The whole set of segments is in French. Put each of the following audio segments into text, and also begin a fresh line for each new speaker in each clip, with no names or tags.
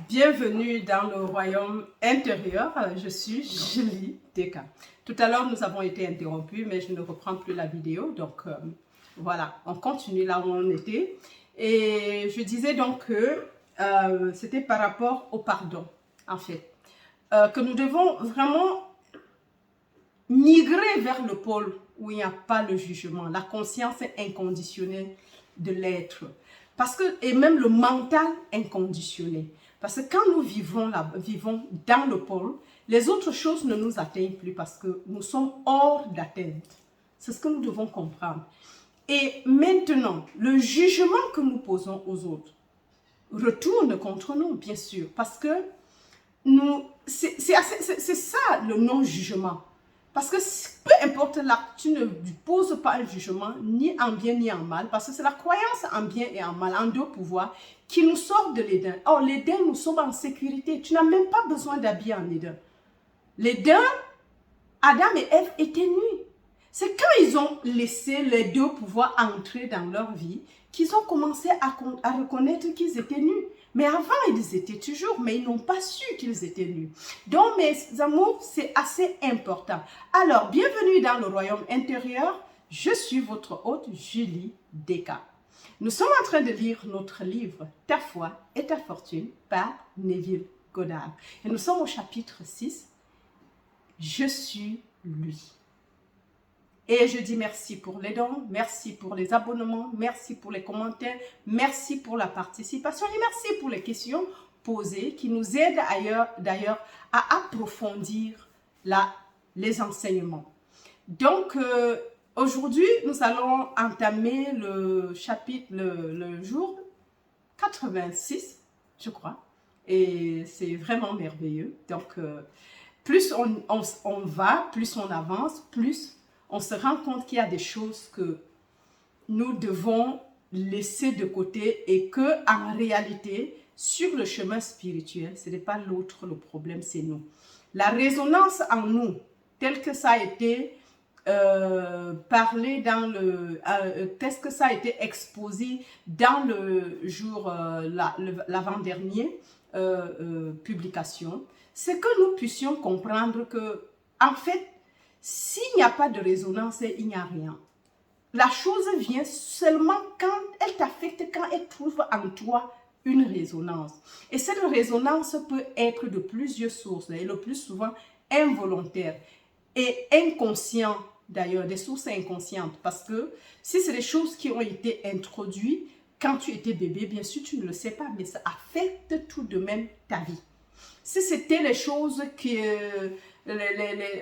Bienvenue dans le royaume intérieur. Je suis Julie Deka. Tout à l'heure, nous avons été interrompus, mais je ne reprends plus la vidéo. Donc, voilà, on continue là où on était. Et je disais donc que c'était par rapport au pardon, en fait. Que nous devons vraiment migrer vers le pôle où il n'y a pas le jugement, la conscience inconditionnelle de l'être. Parce que, et même le mental inconditionnel. Parce que quand nous vivons dans le pôle, les autres choses ne nous atteignent plus parce que nous sommes hors d'atteinte. C'est ce que nous devons comprendre. Et maintenant, le jugement que nous posons aux autres retourne contre nous, bien sûr, parce que c'est ça le non-jugement. Parce que peu importe l'acte, tu ne poses pas un jugement ni en bien ni en mal, parce que c'est la croyance en bien et en mal, en deux pouvoirs, qui nous sort de l'Éden. Or, l'Éden, nous sommes en sécurité. Tu n'as même pas besoin d'habiller en Éden. L'Éden, Adam et Ève étaient nus. C'est quand ils ont laissé les deux pouvoirs entrer dans leur vie qu'ils ont commencé à reconnaître qu'ils étaient nus. Mais avant, ils étaient toujours, mais ils n'ont pas su qu'ils étaient nus. Donc, mes amours, c'est assez important. Alors, bienvenue dans le royaume intérieur. Je suis votre hôte, Julie Deka. Nous sommes en train de lire notre livre « Ta foi et ta fortune » par Neville Goddard. Et nous sommes au chapitre 6. « Je suis lui ». Et je dis merci pour les dons, merci pour les abonnements, merci pour les commentaires, merci pour la participation et merci pour les questions posées qui nous aident d'ailleurs à approfondir les enseignements. Donc, aujourd'hui, nous allons entamer le chapitre, le jour 86, je crois, et c'est vraiment merveilleux. Donc, plus on va, plus on avance, plus on se rend compte qu'il y a des choses que nous devons laisser de côté et que, en réalité, sur le chemin spirituel, ce n'est pas l'autre le problème, c'est nous. La résonance en nous, tel que ça a été parlé dans qu'est-ce que ça a été exposé dans le jour, l'avant-dernier publication, c'est que nous puissions comprendre que, en fait, s'il n'y a pas de résonance, il n'y a rien. La chose vient seulement quand elle t'affecte, quand elle trouve en toi une résonance. Et cette résonance peut être de plusieurs sources, et le plus souvent involontaire et inconscient d'ailleurs, des sources inconscientes. Parce que si c'est des choses qui ont été introduites quand tu étais bébé, bien sûr tu ne le sais pas, mais ça affecte tout de même ta vie. Si c'était les choses que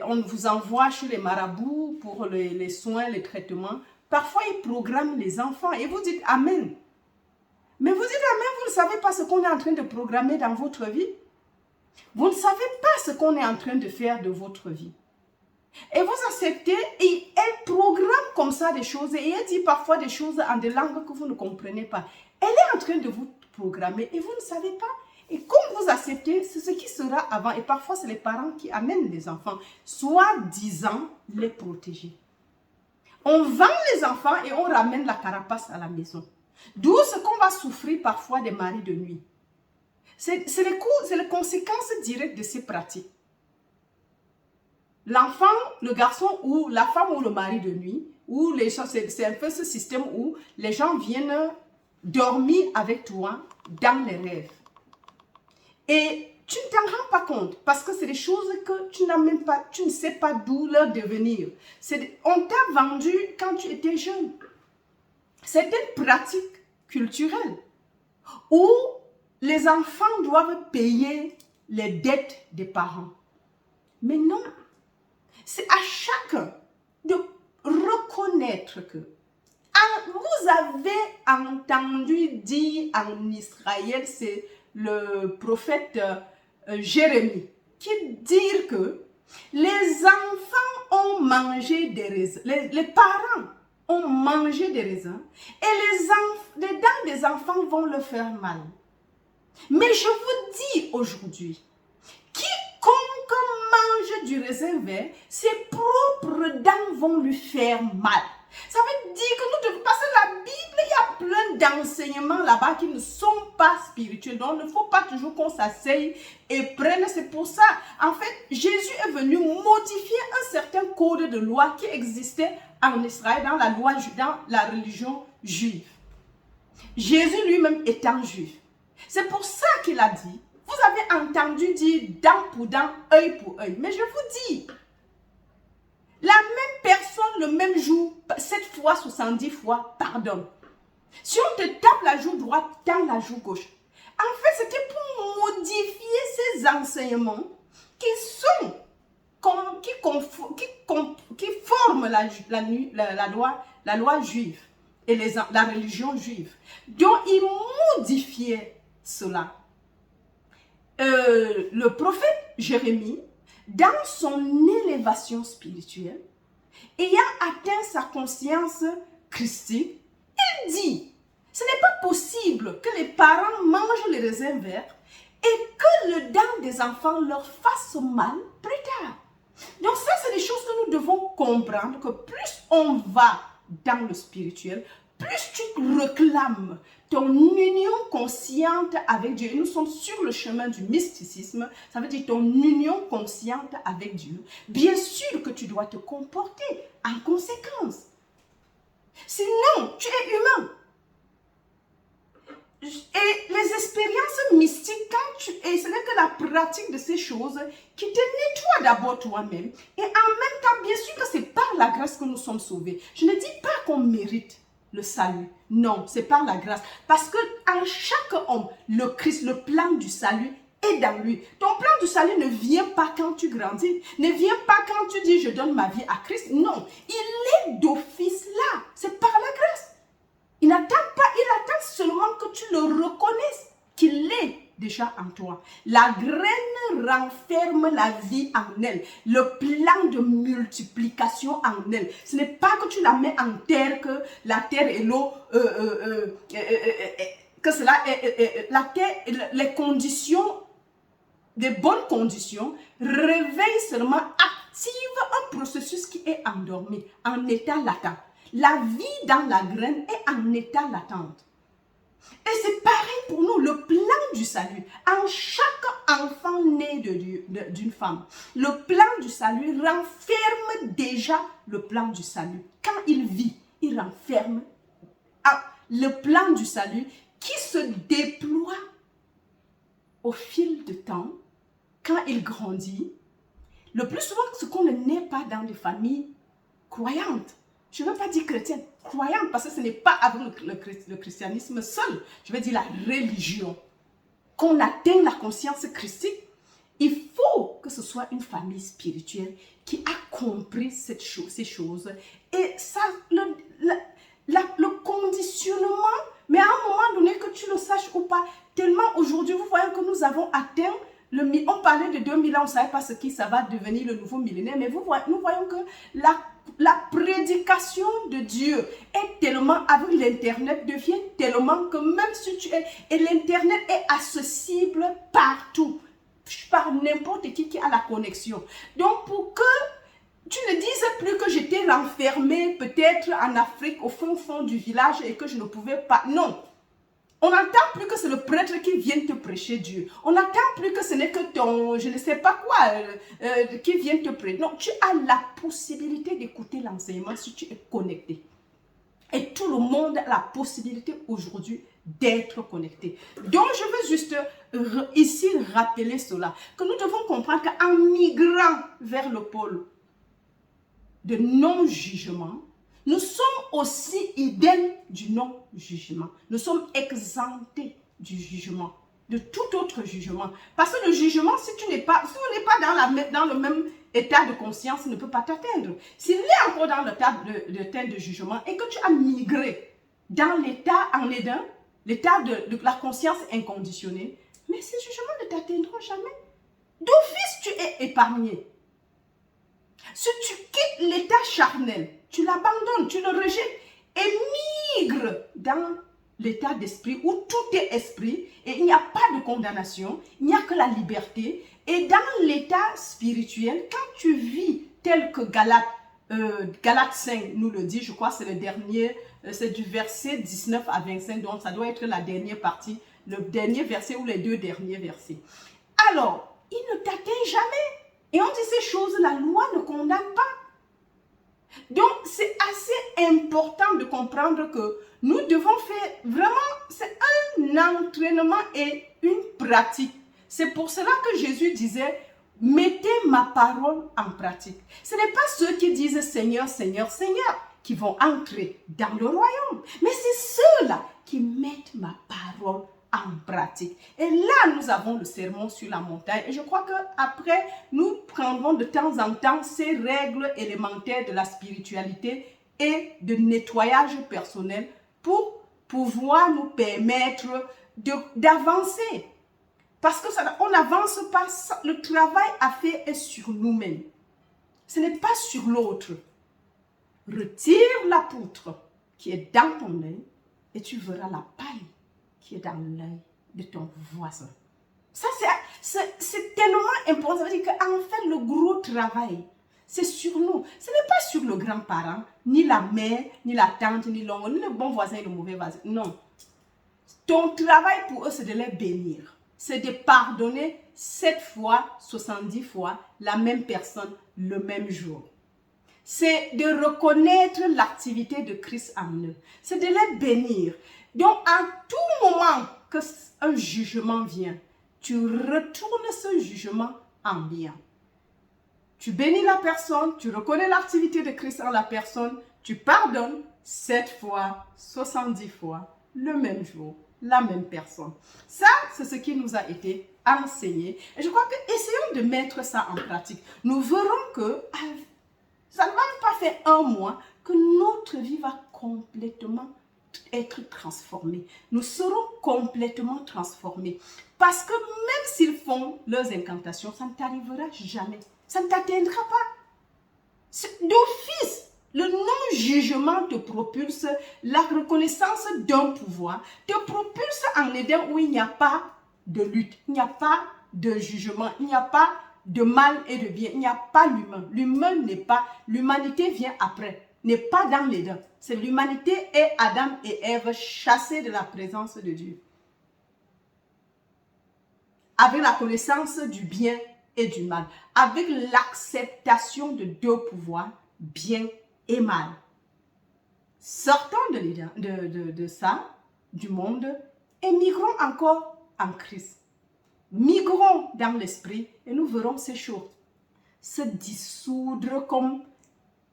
on vous envoie chez les marabouts pour les soins, les traitements, parfois ils programment les enfants et vous dites Amen. Mais vous dites Amen, vous ne savez pas ce qu'on est en train de programmer dans votre vie. Vous ne savez pas ce qu'on est en train de faire de votre vie. Et vous acceptez et elle programme comme ça des choses et elle dit parfois des choses en des langues que vous ne comprenez pas. Elle est en train de vous programmer et vous ne savez pas. Et comme vous acceptez, c'est ce qui sera avant. Et parfois, c'est les parents qui amènent les enfants, soi-disant les protéger. On vend les enfants et on ramène la carapace à la maison. D'où ce qu'on va souffrir parfois des maris de nuit. C'est les conséquences directes de ces pratiques. L'enfant, le garçon ou la femme ou le mari de nuit, c'est un peu ce système où les gens viennent dormir avec toi dans les rêves. Et tu ne t'en rends pas compte parce que c'est des choses que tu n'as même pas, tu ne sais pas d'où leur devenir. On t'a vendu quand tu étais jeune. C'est une pratique culturelle où les enfants doivent payer les dettes des parents. Mais non, c'est à chacun de reconnaître que vous avez entendu dire en Israël, c'est le prophète Jérémie, qui dit que les enfants ont mangé des raisins, les parents ont mangé des raisins et les dents des enfants vont leur faire mal. Mais je vous dis aujourd'hui, quiconque mange du raisin vert, ses propres dents vont lui faire mal. Ça veut dire que nous devons passer la Bible, il y a plein d'enseignements là-bas qui ne sont pas spirituels. Donc, il ne faut pas toujours qu'on s'asseye et prenne. C'est pour ça, en fait, Jésus est venu modifier un certain code de loi qui existait en Israël, dans la loi, dans la religion juive. Jésus lui-même étant juif. C'est pour ça qu'il a dit, vous avez entendu dire dent pour dent, œil pour œil. Mais je vous dis, la même personne le même jour, 7 fois, 70 fois, pardonne. Si on te tape la joue droite, tends la joue gauche. En fait, c'était pour modifier ces enseignements qui sont, qui forment la loi juive et la religion juive. Donc, il modifiait cela. Le prophète Jérémie, dans son élévation spirituelle, ayant atteint sa conscience christique, il dit, ce n'est pas possible que les parents mangent les raisins verts et que le dent des enfants leur fasse mal plus tard. Donc ça, c'est des choses que nous devons comprendre, que plus on va dans le spirituel, plus tu réclames ton union consciente avec Dieu. Et nous sommes sur le chemin du mysticisme, ça veut dire ton union consciente avec Dieu. Bien sûr que tu dois te comporter en conséquence. Sinon, tu es humain. Et les expériences mystiques, et ce n'est que la pratique de ces choses qui te nettoie d'abord toi-même. Et en même temps, bien sûr que c'est par la grâce que nous sommes sauvés. Je ne dis pas qu'on mérite le salut. Non, c'est par la grâce. Parce que en chaque homme, le Christ, le plan du salut est dans lui. Ton plan du salut ne vient pas quand tu grandis. Ne vient pas quand tu dis je donne ma vie à Christ. Non, il est d'office là. C'est par la grâce. Il n'attend pas, il attend seulement que tu le reconnaisses qu'il est déjà en toi. La graine renferme la vie en elle, le plan de multiplication en elle. Ce n'est pas que tu la mets en terre, que la terre et l'eau, que cela est, la terre, les conditions, des bonnes conditions, réveillent seulement, active un processus qui est endormi, en état latent. La vie dans la graine est en état latente. Et c'est pareil pour nous, le plan du salut. En chaque enfant né d'une femme, le plan du salut renferme déjà le plan du salut. Quand il vit, il renferme le plan du salut qui se déploie au fil du temps, quand il grandit. Le plus souvent, ce qu'on ne naît pas dans des familles croyantes. Je ne veux pas dire chrétienne, croyante, parce que ce n'est pas avec le christianisme seul. Je veux dire la religion. Qu'on atteigne la conscience christique, il faut que ce soit une famille spirituelle qui a compris ces choses. Et ça, le conditionnement, mais à un moment donné, que tu le saches ou pas, tellement aujourd'hui, vous voyez que nous avons atteint on parlait de 2000 ans, on ne savait pas ce qui ça va devenir le nouveau millénaire, mais nous voyons que la prédication de Dieu est tellement, avec l'internet, devient tellement que même si tu es, et l'internet est accessible partout, par n'importe qui a la connexion. Donc pour que tu ne dises plus que j'étais renfermée peut-être en Afrique, au fond du village et que je ne pouvais pas, non. On n'entend plus que c'est le prêtre qui vient te prêcher Dieu. On n'entend plus que ce n'est que ton, je ne sais pas quoi, qui vient te prêcher. Non, tu as la possibilité d'écouter l'enseignement si tu es connecté. Et tout le monde a la possibilité aujourd'hui d'être connecté. Donc, je veux juste ici rappeler cela. Que nous devons comprendre qu'en migrant vers le pôle de non-jugement, nous sommes aussi idem du non-jugement. Nous sommes exemptés du jugement, de tout autre jugement. Parce que le jugement, si on n'est pas dans le même état de conscience, il ne peut pas t'atteindre. S'il est encore dans l'état de jugement et que tu as migré dans l'état en Éden, l'état de la conscience inconditionnée, mais ces jugements ne t'atteindront jamais. D'office, tu es épargné. Si tu quittes l'état charnel, tu l'abandonnes, tu le rejettes et migres dans l'état d'esprit où tout est esprit et il n'y a pas de condamnation, il n'y a que la liberté. Et dans l'état spirituel, quand tu vis tel que Galates Galates 5 nous le dit, je crois c'est le dernier, c'est du verset 19 à 25, donc ça doit être la dernière partie, le dernier verset ou les deux derniers versets. Alors, il ne t'atteint jamais. Et on dit ces choses, la loi ne condamne pas. Donc, c'est assez important de comprendre que nous devons faire vraiment, c'est un entraînement et une pratique. C'est pour cela que Jésus disait, mettez ma parole en pratique. Ce n'est pas ceux qui disent Seigneur, Seigneur, Seigneur qui vont entrer dans le royaume, mais c'est ceux-là qui mettent ma parole en pratique. Et là, nous avons le sermon sur la montagne. Et je crois qu'après, nous prendrons de temps en temps ces règles élémentaires de la spiritualité et de nettoyage personnel pour pouvoir nous permettre d'avancer. Parce que on n'avance pas, le travail à faire est sur nous-mêmes. Ce n'est pas sur l'autre. Retire la poutre qui est dans ton œil et tu verras la paille qui est dans l'œil de ton voisin. Ça, c'est tellement important. Ça veut dire qu'en fait, le gros travail, c'est sur nous. Ce n'est pas sur le grand-parent, ni la mère, ni la tante, ni l'oncle, ni le bon voisin et le mauvais voisin. Non. Ton travail pour eux, c'est de les bénir. C'est de pardonner 7 fois, 70 fois la même personne le même jour. C'est de reconnaître l'activité de Christ en eux. C'est de les bénir. Donc, à tout moment qu'un jugement vient, tu retournes ce jugement en bien. Tu bénis la personne, tu reconnais l'activité de Christ en la personne, tu pardonnes 7 fois, 70 fois, le même jour, la même personne. Ça, c'est ce qui nous a été enseigné. Et je crois que essayons de mettre ça en pratique. Nous verrons que ça ne va pas faire un mois que notre vie va complètement être transformée. Nous serons complètement transformés. Parce que même s'ils font leurs incantations, ça ne t'arrivera jamais. Ça ne t'atteindra pas. D'office, le non-jugement te propulse, la reconnaissance d'un pouvoir te propulse en Éden où il n'y a pas de lutte, il n'y a pas de jugement, il n'y a pas de mal et de bien, il n'y a pas l'humain. L'humain n'est pas, l'humanité vient après, n'est pas dans l'Éden. C'est l'humanité et Adam et Ève chassés de la présence de Dieu. Avec la connaissance du bien et du mal, avec l'acceptation de deux pouvoirs, bien et mal. Sortons de ça, du monde, et migrons encore en Christ. Migrons dans l'esprit et nous verrons ces choses se dissoudre comme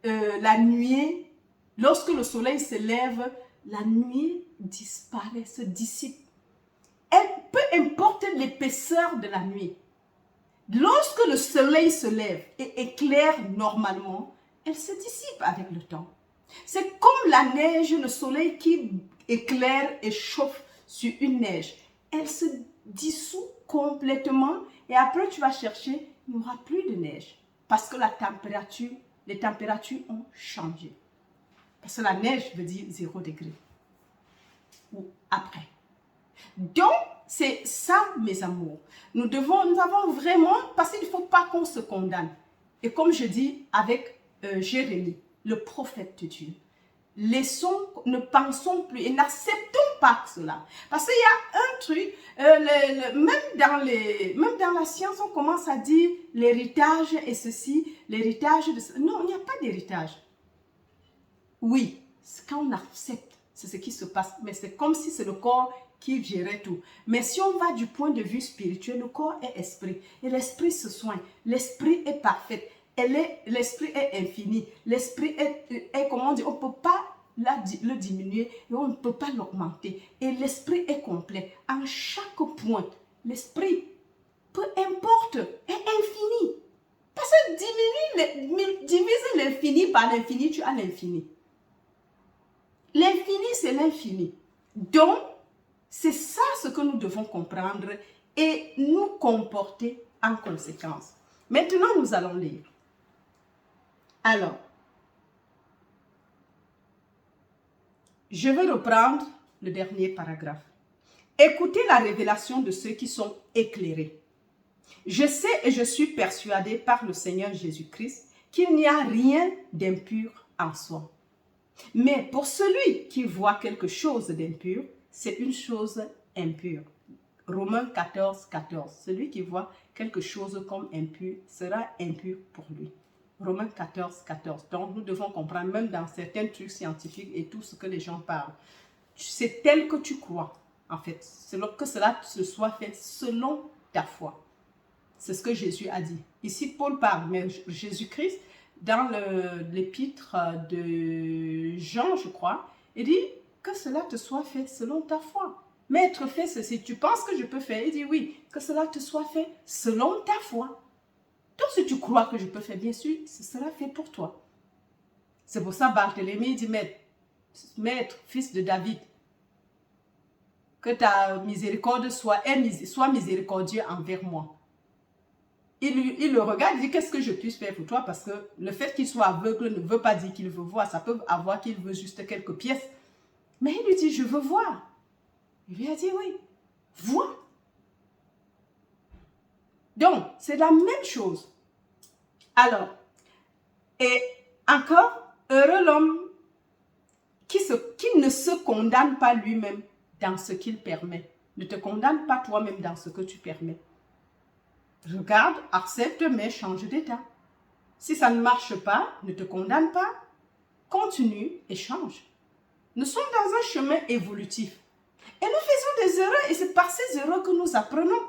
la nuée. Lorsque le soleil se lève, la nuée disparaît, se dissipe. Peu importe l'épaisseur de la nuit. Lorsque le soleil se lève et éclaire normalement, elle se dissipe avec le temps. C'est comme la neige, le soleil qui éclaire et chauffe sur une neige. Elle se dissout complètement et après tu vas chercher, il n'y aura plus de neige parce que les températures ont changé. Parce que la neige veut dire 0 degré ou après. Donc, c'est ça, mes amours. Nous avons vraiment, parce qu'il ne faut pas qu'on se condamne. Et comme je dis avec Jérémie, le prophète de Dieu, ne pensons plus et n'acceptons pas cela. Parce qu'il y a un truc, même dans la science, on commence à dire l'héritage est ceci, l'héritage de cela. Non, il n'y a pas d'héritage. Oui, quand on accepte, c'est ce qui se passe. Mais c'est comme si c'est le corps qui gérait tout. Mais si on va du point de vue spirituel, le corps est esprit. Et l'esprit se soigne. L'esprit est parfait. L'esprit est infini. L'esprit est, comment dire, on ne peut pas le diminuer et on ne peut pas l'augmenter. Et l'esprit est complet. En chaque point, l'esprit, peu importe, est infini. Parce que divise l'infini par l'infini, tu as l'infini. L'infini, c'est l'infini. Donc, c'est ça ce que nous devons comprendre et nous comporter en conséquence. Maintenant, nous allons lire. Alors, je vais reprendre le dernier paragraphe. Écoutez la révélation de ceux qui sont éclairés. Je sais et je suis persuadé par le Seigneur Jésus-Christ qu'il n'y a rien d'impur en soi. Mais pour celui qui voit quelque chose d'impur, c'est une chose impure. Romains 14, 14. Celui qui voit quelque chose comme impur sera impur pour lui. Romains 14, 14. Donc, nous devons comprendre, même dans certains trucs scientifiques et tout ce que les gens parlent, c'est tel que tu crois, en fait. Que cela se soit fait selon ta foi. C'est ce que Jésus a dit. Ici, Paul parle, mais Jésus-Christ, dans l'épître de Jean, je crois, il dit que cela te soit fait selon ta foi. Maître, fais ceci, tu penses que je peux faire? Il dit oui, que cela te soit fait selon ta foi. Donc si tu crois que je peux faire, bien sûr, ce sera fait pour toi. C'est pour ça Barthélemy dit, maître, fils de David, que ta miséricorde soit miséricordieux envers moi. Il le regarde, il dit, qu'est-ce que je puisse faire pour toi? Parce que le fait qu'il soit aveugle ne veut pas dire qu'il veut voir. Ça peut avoir qu'il veut juste quelques pièces. Mais il lui dit, je veux voir. Il lui a dit, oui, vois. Donc, c'est la même chose. Alors, et encore, heureux l'homme qui ne se condamne pas lui-même dans ce qu'il permet. Ne te condamne pas toi-même dans ce que tu permets. Regarde, accepte, mais change d'état. Si ça ne marche pas, ne te condamne pas. Continue et change. Nous sommes dans un chemin évolutif. Et nous faisons des erreurs et c'est par ces erreurs que nous apprenons.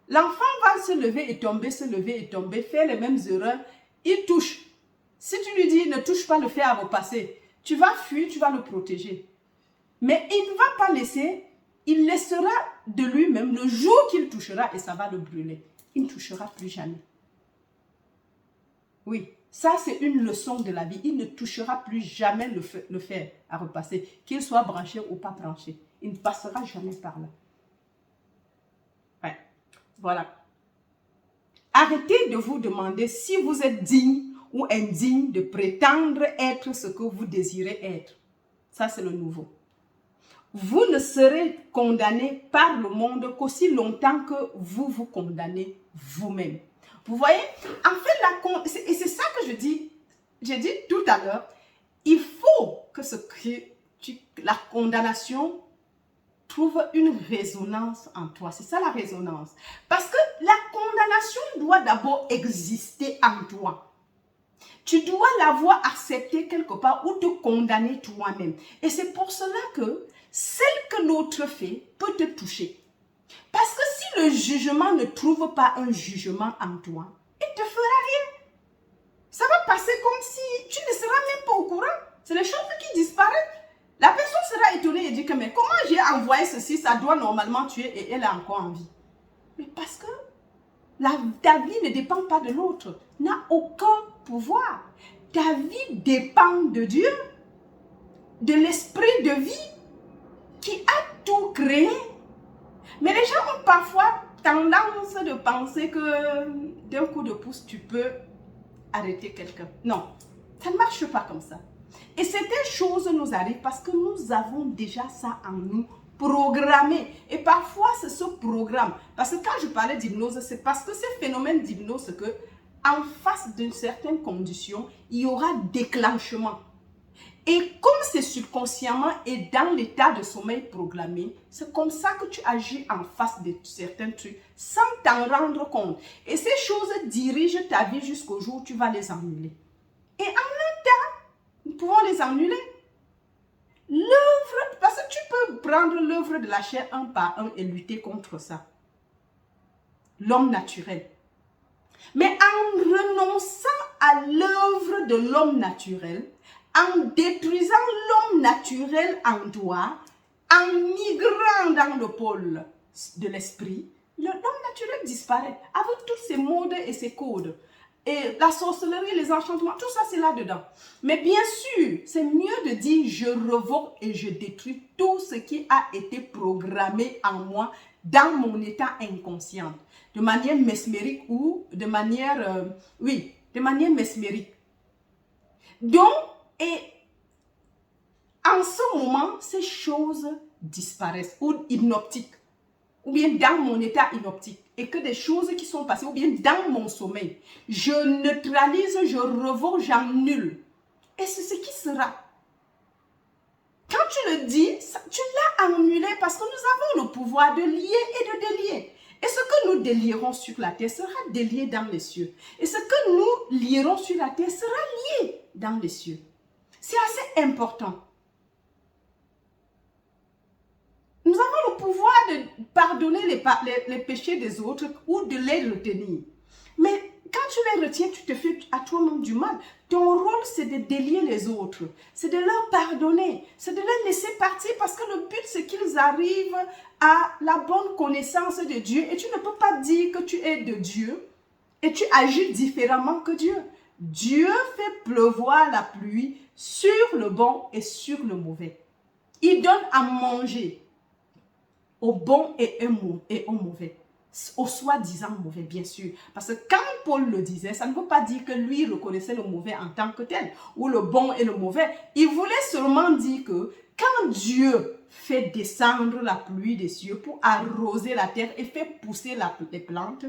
L'enfant va se lever et tomber, faire les mêmes erreurs. Il touche. Si tu lui dis ne touche pas le fer à repasser, tu vas fuir, tu vas le protéger. Mais il ne va pas laisser, il laissera de lui-même le jour qu'il touchera et ça va le brûler. Il ne touchera plus jamais. Oui, ça c'est une leçon de la vie. Il ne touchera plus jamais le fer à repasser, qu'il soit branché ou pas branché. Il ne passera jamais par là. Ouais, voilà. Arrêtez de vous demander si vous êtes digne ou indigne de prétendre être ce que vous désirez être. Ça c'est le nouveau. Vous ne serez condamné par le monde qu'aussi longtemps que vous vous condamnez vous-même. Vous voyez, en fait, et c'est ça que je dis, j'ai dit tout à l'heure, il faut que la condamnation trouve une résonance en toi. C'est ça la résonance. Parce que la condamnation doit d'abord exister en toi. Tu dois l'avoir acceptée quelque part ou te condamner toi-même. Et c'est pour cela que celle que l'autre fait peut te toucher. Parce que si le jugement ne trouve pas un jugement en toi, il ne te fera rien. Ça va passer comme si tu ne seras même pas au courant. C'est les choses qui disparaissent. La personne sera étonnée et dit que mais comment j'ai envoyé ceci, ça doit normalement tuer et elle a encore envie. Mais parce que ta vie ne dépend pas de l'autre, n'a aucun pouvoir. Ta vie dépend de Dieu, de l'esprit de vie qui a tout créé. Mais les gens ont parfois tendance de penser que d'un coup de pouce, tu peux arrêter quelqu'un. Non, ça ne marche pas comme ça. Et certaines choses nous arrivent parce que nous avons déjà ça en nous, programmé. Et parfois, c'est ce programme. Parce que quand je parlais d'hypnose, c'est parce que ce phénomène d'hypnose, c'est que en face d'une certaine condition, il y aura déclenchement. Et comme c'est subconsciemment et dans l'état de sommeil programmé, c'est comme ça que tu agis en face de certains trucs sans t'en rendre compte. Et ces choses dirigent ta vie jusqu'au jour où tu vas les annuler. Et en même temps, nous pouvons les annuler. L'œuvre, parce que tu peux prendre l'œuvre de la chair un par un et lutter contre ça. L'homme naturel. Mais en renonçant à l'œuvre de l'homme naturel, en détruisant l'homme naturel en toi, en migrant dans le pôle de l'esprit, l'homme naturel disparaît avec tous ses modes et ses codes. Et la sorcellerie, les enchantements, tout ça c'est là-dedans. Mais bien sûr, c'est mieux de dire je revoque et je détruis tout ce qui a été programmé en moi dans mon état inconscient. De manière mesmérique ou de manière, de manière mesmérique. Donc, et en ce moment, ces choses disparaissent ou hypnotiques. ou bien dans mon état inoptique, et que des choses qui sont passées, ou bien dans mon sommeil, je neutralise, je revois, j'annule. Et c'est ce qui sera. Quand tu le dis, tu l'as annulé parce que nous avons le pouvoir de lier et de délier. Et ce que nous délierons sur la terre sera délié dans les cieux. Et ce que nous lierons sur la terre sera lié dans les cieux. C'est assez important. Nous avons le pouvoir de pardonner les péchés des autres ou de les retenir. Mais quand tu les retiens, tu te fais à toi-même du mal. Ton rôle, c'est de délier les autres. C'est de leur pardonner. C'est de les laisser partir parce que le but, c'est qu'ils arrivent à la bonne connaissance de Dieu. Et tu ne peux pas dire que tu es de Dieu et tu agis différemment que Dieu. Dieu fait pleuvoir la pluie sur le bon et sur le mauvais. Il donne à manger au bon et au mauvais. Au soi-disant mauvais, bien sûr. Parce que quand Paul le disait, ça ne veut pas dire que lui reconnaissait le mauvais en tant que tel, ou le bon et le mauvais. Il voulait seulement dire que quand Dieu fait descendre la pluie des cieux pour arroser la terre et fait pousser les plantes,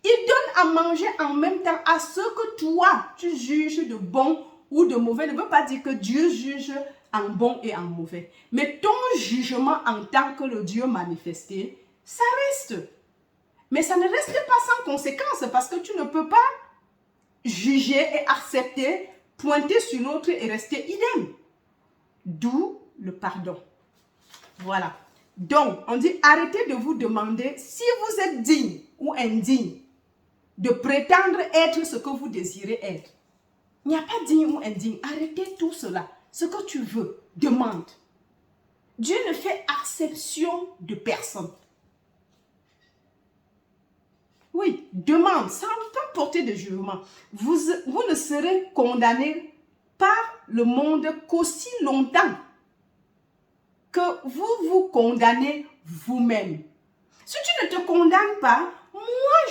il donne à manger en même temps à ce que toi, tu juges de bon ou de mauvais. Ne veut pas dire que Dieu juge en bon et en mauvais. Mais ton jugement en tant que le Dieu manifesté, ça reste. Mais ça ne reste pas sans conséquence parce que tu ne peux pas juger et accepter, pointer sur l'autre et rester idem. D'où le pardon. Voilà. Donc, on dit arrêtez de vous demander si vous êtes digne ou indigne de prétendre être ce que vous désirez être. Il n'y a pas digne ou indigne. Arrêtez tout cela. Ce que tu veux, demande. Dieu ne fait exception de personne. Oui, demande, sans porter de jugement. Vous ne serez condamné par le monde qu'aussi longtemps que vous vous condamnez vous-même. Si tu ne te condamnes pas, moi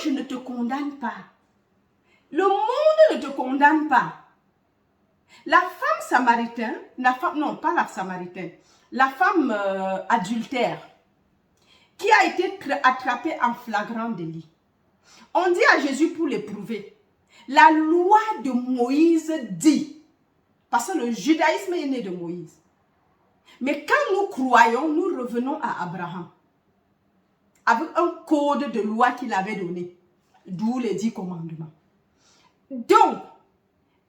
je ne te condamne pas. Le monde ne te condamne pas. La femme samaritaine, non pas la samaritaine, la femme adultère qui a été attrapée en flagrant délit. On dit à Jésus pour l'éprouver. La loi de Moïse dit, parce que le judaïsme est né de Moïse. Mais quand nous croyons, nous revenons à Abraham. Avec un code de loi qu'il avait donné. D'où les 10 commandements. Donc,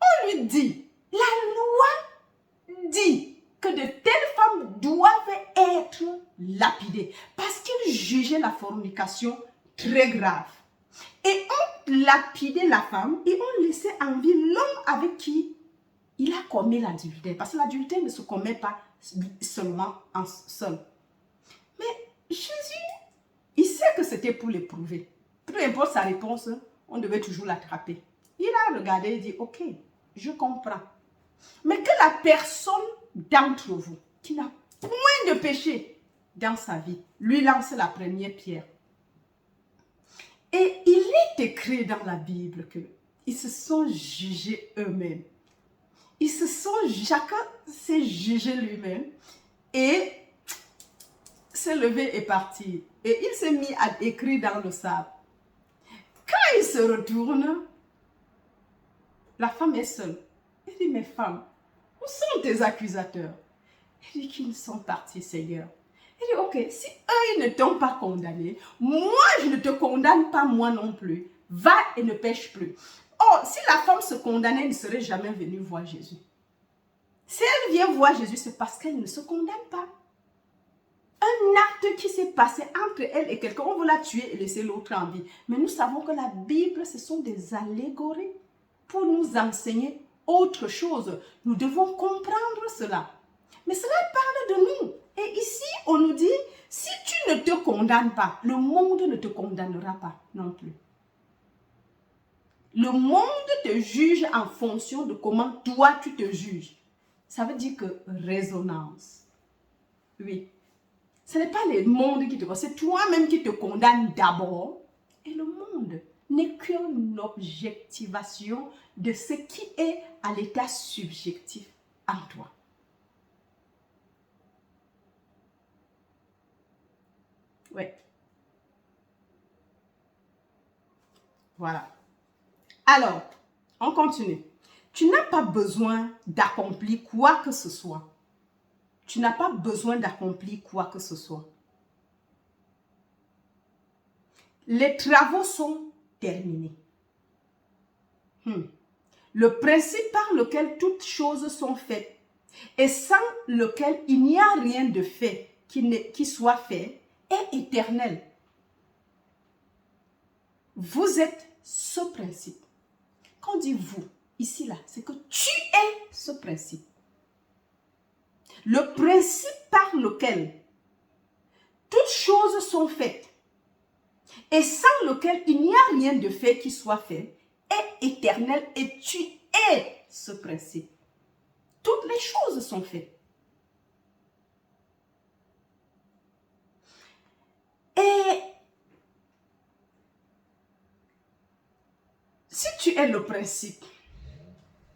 on lui dit, la loi dit que de telles femmes doivent être lapidées. Parce qu'il jugeait la fornication très grave. Et on lapidait la femme et on laissait en vie l'homme avec qui il a commis l'adultère. Parce que l'adultère ne se commet pas seulement en seul. Mais Jésus, il sait que c'était pour l'éprouver. Peu importe sa réponse, on devait toujours l'attraper. Il a regardé et dit, ok, je comprends. Mais que la personne d'entre vous qui n'a point de péché dans sa vie, lui lance la première pierre. Et il est écrit dans la Bible qu'ils se sont jugés eux-mêmes. Chacun s'est jugé lui-même et s'est levé et parti. Et il s'est mis à écrire dans le sable. Quand il se retourne, la femme est seule. Il dit, mes femmes, où sont tes accusateurs? Il dit qu'ils sont partis, Seigneur. Il dit, ok, si eux, ils ne t'ont pas condamné, moi, je ne te condamne pas, moi non plus. Va et ne pêche plus. Oh, si la femme se condamnait, elle ne serait jamais venue voir Jésus. Si elle vient voir Jésus, c'est parce qu'elle ne se condamne pas. Un acte qui s'est passé entre elle et quelqu'un, on veut la tuer et laisser l'autre en vie. Mais nous savons que la Bible, ce sont des allégories pour nous enseigner autre chose. Nous devons comprendre cela. Mais cela parle de nous. Et ici, on nous dit, si tu ne te condamnes pas, le monde ne te condamnera pas non plus. Le monde te juge en fonction de comment toi tu te juges. Ça veut dire que résonance. Oui. Ce n'est pas le monde qui te condamne, c'est toi-même qui te condamne d'abord. Et le monde n'est qu'une objectivation de ce qui est à l'état subjectif en toi. Oui. Voilà. Alors, on continue. Tu n'as pas besoin d'accomplir quoi que ce soit. Tu n'as pas besoin d'accomplir quoi que ce soit. Les travaux sont terminés. Le principe par lequel toutes choses sont faites et sans lequel il n'y a rien de fait qui soit fait est éternel. Vous êtes ce principe. Quand on dit vous, ici, là, c'est que tu es ce principe. Le principe par lequel toutes choses sont faites et sans lequel il n'y a rien de fait qui soit fait est éternel et tu es ce principe. Toutes les choses sont faites. Et si tu es le principe,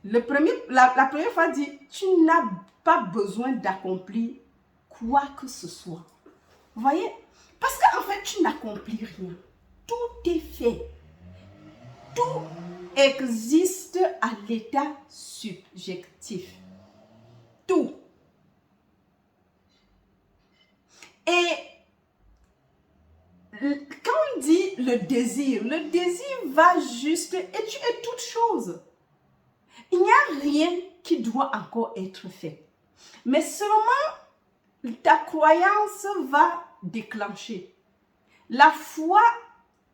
la première fois dit, tu n'as pas besoin d'accomplir quoi que ce soit. Vous voyez? Parce qu'en fait, tu n'accomplis rien. Tout est fait. Tout existe à l'état subjectif. Tout. Et quand on dit le désir va juste et tu es toute chose. Il n'y a rien qui doit encore être fait. Mais seulement ta croyance va déclencher. La foi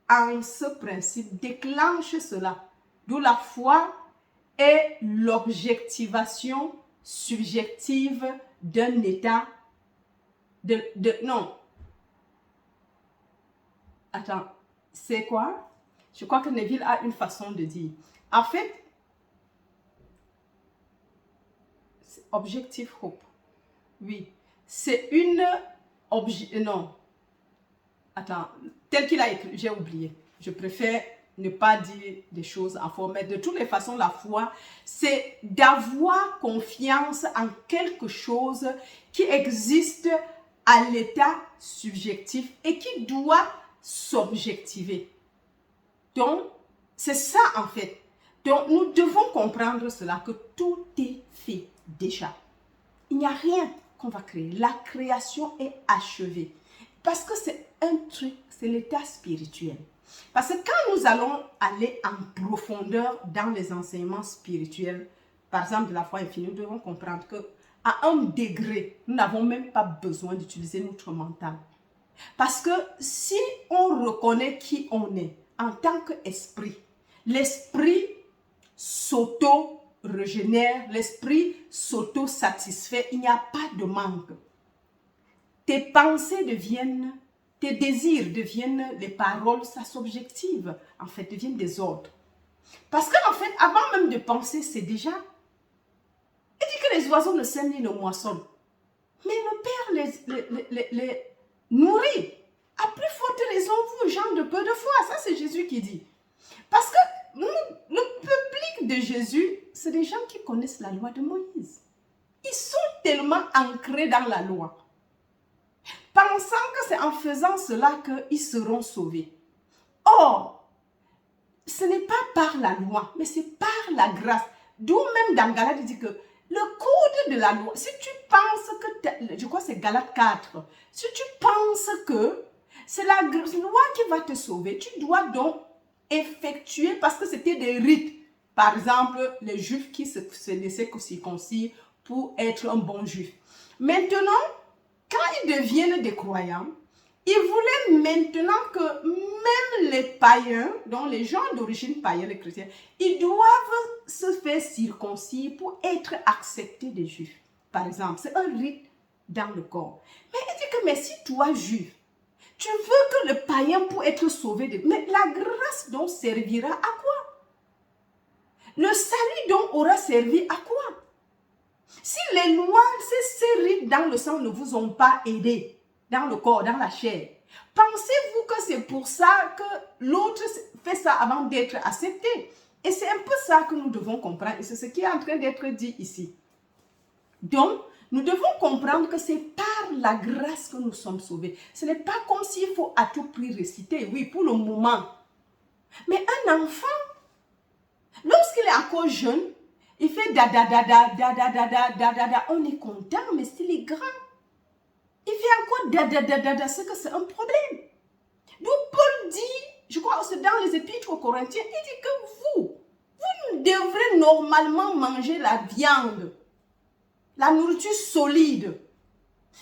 en ce principe déclenche cela. D'où la foi est l'objectivation subjective d'un état non. Attends, c'est quoi? Je crois que Neville a une façon de dire. En fait, objective hope. Oui, c'est une non. Attends, tel qu'il a écrit, j'ai oublié. Je préfère ne pas dire des choses en forme. Mais de toutes les façons, la foi, c'est d'avoir confiance en quelque chose qui existe à l'état subjectif et qui doit s'objectiver. Donc, c'est ça en fait. Donc, nous devons comprendre cela, que tout est fait déjà. Il n'y a rien qu'on va créer. La création est achevée. Parce que c'est un truc, c'est l'état spirituel. Parce que quand nous allons aller en profondeur dans les enseignements spirituels, par exemple de la foi infinie, nous devons comprendre qu'à un degré, nous n'avons même pas besoin d'utiliser notre mental. Parce que si on reconnaît qui on est en tant qu'esprit, l'esprit s'auto-régénère, l'esprit s'auto-satisfait, il n'y a pas de manque. Tes pensées deviennent, tes désirs deviennent les paroles, ça s'objective, en fait, deviennent des ordres. Parce qu'en fait, avant même de penser, c'est déjà... Il dit que les oiseaux ne sèment ni ne moissonnent. Mais le Père les nourrit. À plus forte raison, vous, gens de peu de foi. Ça, c'est Jésus qui dit. Parce que le public de Jésus, c'est des gens qui connaissent la loi de Moïse. Ils sont tellement ancrés dans la loi, pensant que c'est en faisant cela qu'ils seront sauvés. Or, ce n'est pas par la loi, mais c'est par la grâce. D'où même dans Galates, il dit que le code de la loi, si tu penses que, je crois que c'est Galates 4, si tu penses que c'est la loi qui va te sauver, tu dois donc effectuer, parce que c'était des rites. Par exemple, les juifs qui se laissaient circoncire pour être un bon juif. Maintenant, quand ils deviennent des croyants, ils voulaient maintenant que même les païens, donc les gens d'origine païenne, les chrétiens, ils doivent se faire circoncire pour être acceptés des juifs. Par exemple, c'est un rite dans le corps. Mais il dit que, mais si toi, juif, tu veux que le païen pour être sauvé, mais la grâce donc servira à quoi? Le salut donc aura servi à quoi? Si les lois, ces rites dans le sang ne vous ont pas aidé, dans le corps, dans la chair, pensez-vous que c'est pour ça que l'autre fait ça avant d'être accepté? Et c'est un peu ça que nous devons comprendre. Et c'est ce qui est en train d'être dit ici. Donc, nous devons comprendre que c'est par la grâce que nous sommes sauvés. Ce n'est pas comme s'il faut à tout prix réciter. Oui, pour le moment. Mais un enfant, lorsqu'il est encore jeune, il fait da da da da da da da da da da da. On est content, mais s'il est grand, il fait encore da da da da da. C'est que c'est un problème. Donc Paul dit, je crois que c'est dans les épîtres aux Corinthiens, il dit que vous devrez normalement manger la viande, la nourriture solide.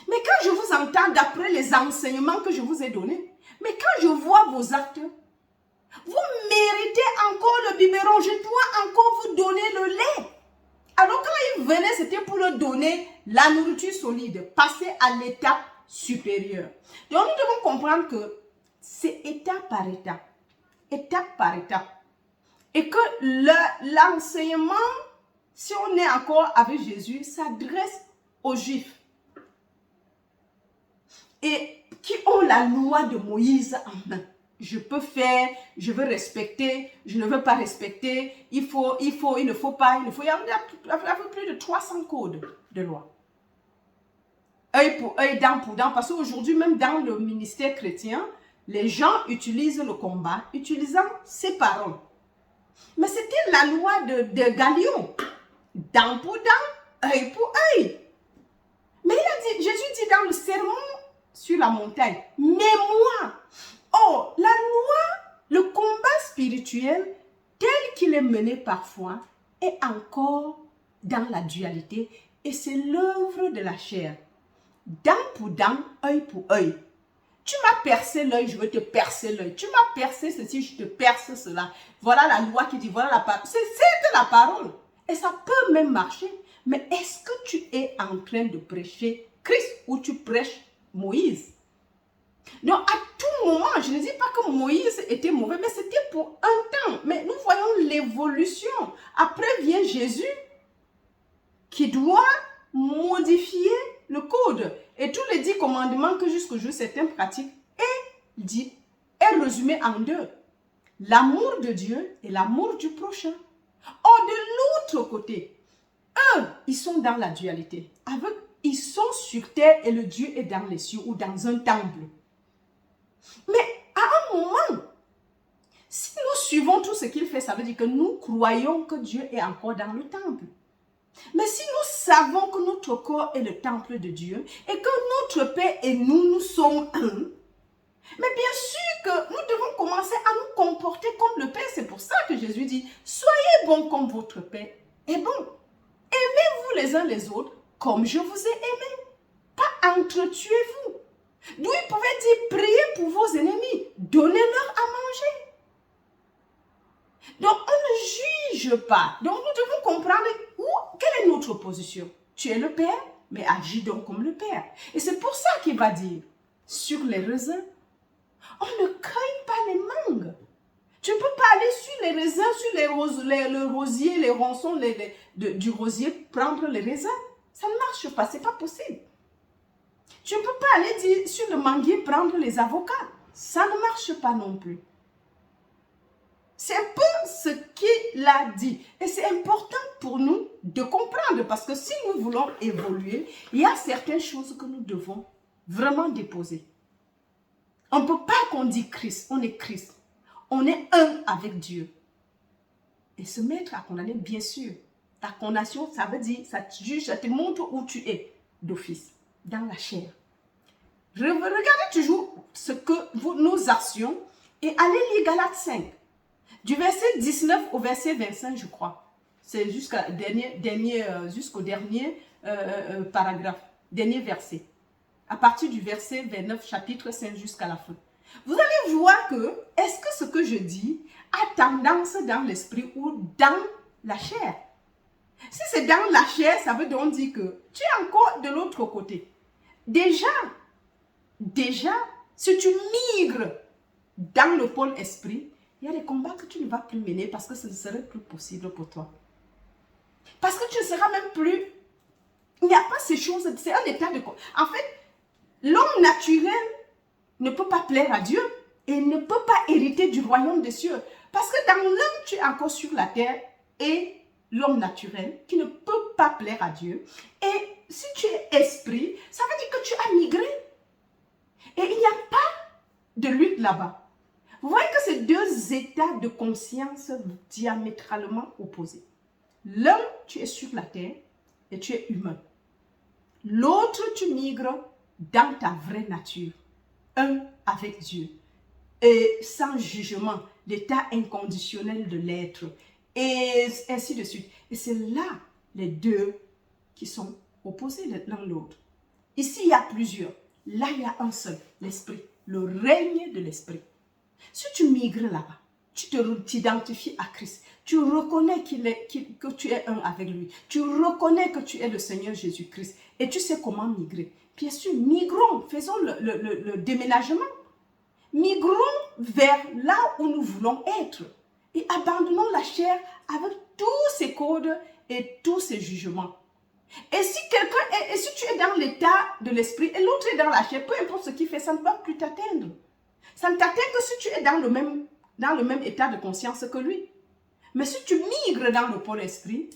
Mais quand je vous entends d'après les enseignements que je vous ai donnés, mais quand je vois vos actes, vous méritez encore le biberon, je dois encore vous donner le lait. Alors quand il venait, c'était pour leur donner la nourriture solide, passer à l'étape supérieure. Donc nous devons comprendre que c'est étape par étape, étape par étape. Et que l'enseignement, si on est encore avec Jésus, s'adresse aux Juifs. Et qui ont la loi de Moïse en main. Je peux faire, je veux respecter, je ne veux pas respecter, il ne faut pas, il y a plus de 300 codes de loi. Œil pour œil, dent pour dent, parce qu'aujourd'hui, même dans le ministère chrétien, les gens utilisent le combat, utilisant ces paroles. Mais c'était la loi de Galion, dent pour dent, œil pour œil. Mais Jésus dit dans le sermon sur la montagne, mais moi, oh, la loi, le combat spirituel, tel qu'il est mené parfois, est encore dans la dualité et c'est l'œuvre de la chair. Dent pour dent, œil pour œil. Tu m'as percé l'œil, je veux te percer l'œil. Tu m'as percé ceci, je te perce cela. Voilà la loi qui dit, voilà la parole. C'est la parole. Et ça peut même marcher. Mais est-ce que tu es en train de prêcher Christ ou tu prêches Moïse? Donc, à tout moment, je ne dis pas que Moïse était mauvais, mais c'était pour un temps. Mais nous voyons l'évolution. Après vient Jésus qui doit modifier le code. Et tous les 10 commandements que jusqu'au jour certains pratiquent est résumé en deux. L'amour de Dieu et l'amour du prochain. Or, de l'autre côté, eux, ils sont dans la dualité. Ils sont sur terre et le Dieu est dans les cieux ou dans un temple. Mais à un moment, si nous suivons tout ce qu'il fait, ça veut dire que nous croyons que Dieu est encore dans le temple. Mais si nous savons que notre corps est le temple de Dieu et que notre Père et nous sommes un, mais bien sûr que nous devons commencer à nous comporter comme le Père. C'est pour ça que Jésus dit, soyez bons comme votre Père est bon. Aimez-vous les uns les autres comme je vous ai aimé. Pas entretuez-vous. D'où il pouvait dire, priez pour vos ennemis, donnez-leur à manger. Donc, on ne juge pas. Donc, nous devons comprendre quelle est notre position. Tu es le Père, mais agis donc comme le Père. Et c'est pour ça qu'il va dire, sur les raisins, on ne cueille pas les mangues. Tu ne peux pas aller sur les raisins, sur le rosier, les ronçons du rosier, prendre les raisins. Ça ne marche pas, ce n'est pas possible. Tu ne peux pas aller dire, sur le manguier, prendre les avocats. Ça ne marche pas non plus. C'est un peu ce qu'il a dit. Et c'est important pour nous de comprendre parce que si nous voulons évoluer, il y a certaines choses que nous devons vraiment déposer. On ne peut pas qu'on dise Christ, on est Christ. On est un avec Dieu. Et se mettre à condamner, bien sûr. La condamnation, ça veut dire, ça te juge, ça te montre où tu es d'office, dans la chair. Regardez toujours ce que nos actions et allez lire Galates 5. Du verset 19 au verset 25, je crois. C'est jusqu'au dernier paragraphe, dernier verset. À partir du verset 29, chapitre 5 jusqu'à la fin. Vous allez voir que, est-ce que ce que je dis a tendance dans l'esprit ou dans la chair? Si c'est dans la chair, ça veut donc dire que tu es encore de l'autre côté. Déjà, si tu migres dans le pôle esprit, il y a des combats que tu ne vas plus mener parce que ce ne serait plus possible pour toi. Parce que tu ne seras même plus... Il n'y a pas ces choses, c'est un état de... En fait, l'homme naturel ne peut pas plaire à Dieu et ne peut pas hériter du royaume des cieux. Parce que dans l'homme, tu es encore sur la terre et l'homme naturel qui ne peut pas plaire à Dieu. Et si tu es esprit, ça veut dire que tu as migré. Et il n'y a pas de lutte là-bas. Vous voyez que ces deux états états de conscience diamétralement opposés. L'un, tu es sur la terre et tu es humain. L'autre, tu migres dans ta vraie nature, un avec Dieu. Et sans jugement, l'état inconditionnel de l'être, et ainsi de suite. Et c'est là les deux qui sont opposés l'un l'autre. Ici, il y a plusieurs. Là, il y a un seul, l'esprit, le règne de l'esprit. Si tu migres là-bas, tu t'identifies à Christ, tu reconnais que tu es un avec lui, tu reconnais que tu es le Seigneur Jésus-Christ et tu sais comment migrer. Bien sûr, migrons, faisons le déménagement. Migrons vers là où nous voulons être et abandonnons la chair avec tous ses codes et tous ses jugements. Et si tu es dans l'état de l'esprit et l'autre est dans la chair, peu importe ce qu'il fait, ça ne va plus t'atteindre. Ça ne t'atteint que si tu es dans le même état de conscience que lui. Mais si tu migres dans le pôle esprit,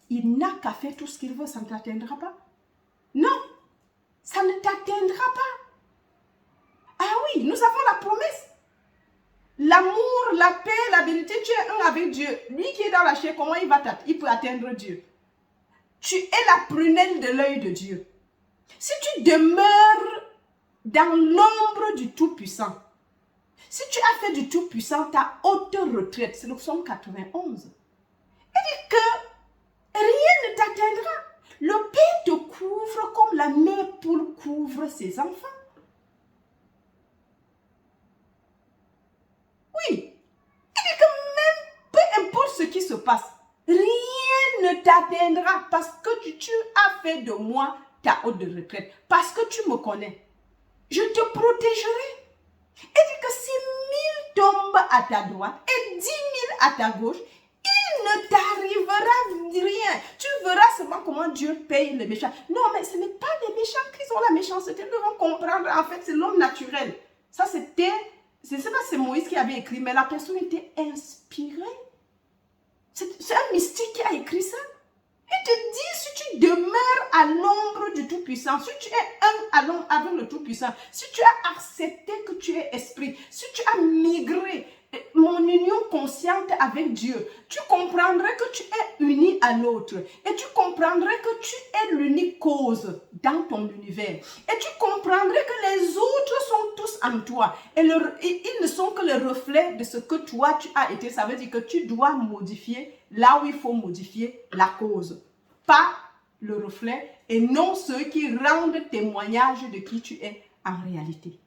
il n'a qu'à faire tout ce qu'il veut, ça ne t'atteindra pas. Non, ça ne t'atteindra pas. Ah oui, nous avons la promesse. L'amour, la paix, la vérité, tu es un avec Dieu. Lui qui est dans la chair, comment il peut atteindre Dieu? Tu es la prunelle de l'œil de Dieu. Si tu demeures dans l'ombre du Tout-Puissant, si tu as fait du Tout-Puissant ta haute retraite, c'est le psaume 91, il dit que rien ne t'atteindra. Le Père te couvre comme la mère poule couvre ses enfants. Oui, il dit que même, peu importe ce qui se passe, rien ne t'atteindra parce que tu as fait de moi ta haute retraite, parce que tu me connais. Je te protégerai. Et dit que si 1000 tombent à ta droite et 10 000 à ta gauche, il ne t'arrivera rien. Tu verras seulement comment Dieu paye les méchants. Non, mais ce n'est pas les méchants qui ont la méchanceté. Nous devons comprendre, en fait, c'est l'homme naturel. Ça, c'était, je ne sais pas si c'est Moïse qui avait écrit, mais la personne était inspirée. C'est un mystique qui a écrit ça. Il te dit, si tu demeures à l'ombre du Tout-Puissant, si tu es un avec le Tout-Puissant, si tu as accepté que tu es esprit, si tu as migré, mon union consciente avec Dieu, tu comprendrais que tu es uni à l'autre et tu comprendrais que tu es l'unique cause dans ton univers et tu comprendrais que les autres sont tous en toi et ils ne sont que le reflet de ce que toi tu as été. Ça veut dire que tu dois modifier là où il faut modifier la cause, pas le reflet et non ceux qui rendent témoignage de qui tu es en réalité.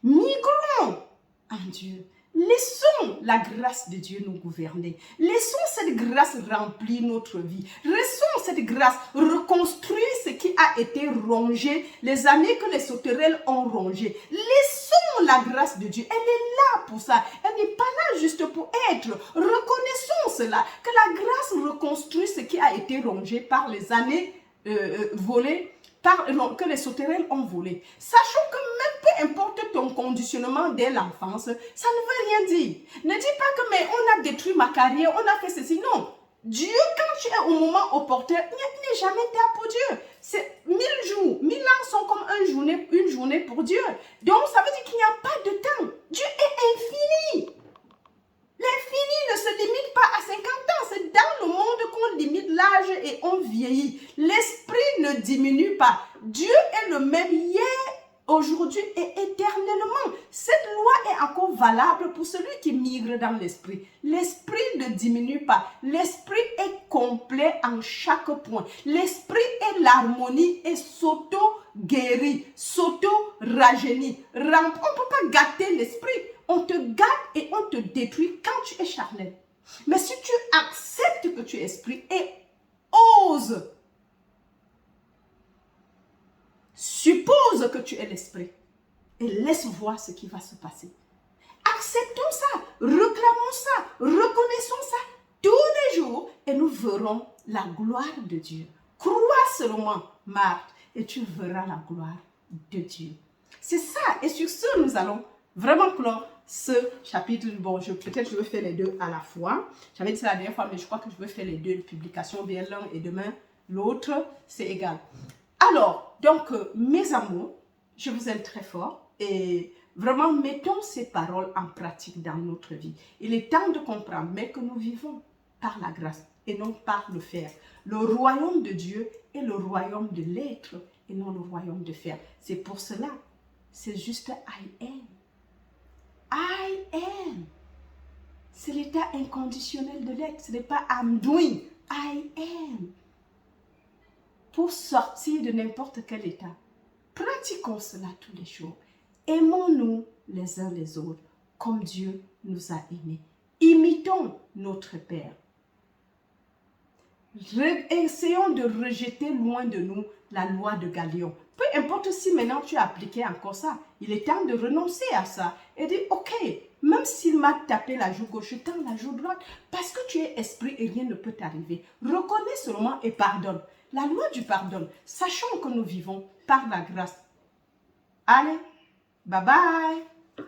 Migrons en Dieu. Laissons la grâce de Dieu nous gouverner. Laissons cette grâce remplir notre vie. Laissons cette grâce reconstruire ce qui a été rongé, les années que les sauterelles ont rongé. Laissons la grâce de Dieu. Elle est là pour ça. Elle n'est pas là juste pour être. Reconnaissons cela, que la grâce reconstruit ce qui a été rongé par les années volées, que les sauterelles ont volé. Sachons que même peu importe ton conditionnement dès l'enfance, ça ne veut rien dire. Ne dis pas que mais on a détruit ma carrière, on a fait ceci. Non. Dieu, quand tu es au moment opportun, il n'est jamais tard pour Dieu. C'est 1000 jours. 1000 ans sont comme une journée pour Dieu. Donc, ça veut dire qu'il n'y a pas de temps. Dieu est infini. L'infini ne se limite pas à 50 ans. C'est dans le monde qu'on limite l'âge et on vieillit. L'esprit ne diminue pas. Dieu est le même hier, aujourd'hui et éternellement. Cette loi est encore valable pour celui qui migre dans l'esprit. L'esprit ne diminue pas. L'esprit est complet en chaque point. L'esprit est l'harmonie et s'auto-guérit, s'auto-rajeunit. On ne peut pas gâter l'esprit. On te gâte et on te détruit quand tu es charnel. Mais si tu acceptes que tu es esprit et oses, suppose que tu es l'esprit et laisse voir ce qui va se passer. Acceptons ça, reclamons ça, reconnaissons ça tous les jours et nous verrons la gloire de Dieu. Crois seulement, Marthe, et tu verras la gloire de Dieu. C'est ça, et sur ce, nous allons vraiment clore ce chapitre. Bon, peut-être je vais faire les deux à la fois. J'avais dit ça la dernière fois, mais je crois que je vais faire les deux publications, bien l'un et demain l'autre, c'est égal. Alors, donc, mes amours, je vous aime très fort et Vraiment, mettons ces paroles en pratique dans notre vie. Il est temps de comprendre, mais que nous vivons par la grâce et non par le faire. Le royaume de Dieu est le royaume de l'être et non le royaume de faire. C'est pour cela, c'est juste I am. I am. C'est l'état inconditionnel de l'être. Ce n'est pas I'm doing. I am. Pour sortir de n'importe quel état, pratiquons cela tous les jours. Aimons-nous les uns les autres comme Dieu nous a aimés. Imitons notre Père. Essayons de rejeter loin de nous la loi de Galion. Peu importe si maintenant tu as appliqué encore ça, il est temps de renoncer à ça et de dire, ok, même s'il m'a tapé la joue gauche, je tends la joue droite parce que tu es esprit et rien ne peut t'arriver. Reconnais seulement et pardonne. La loi du pardon, sachant que nous vivons par la grâce. Allez, bye bye.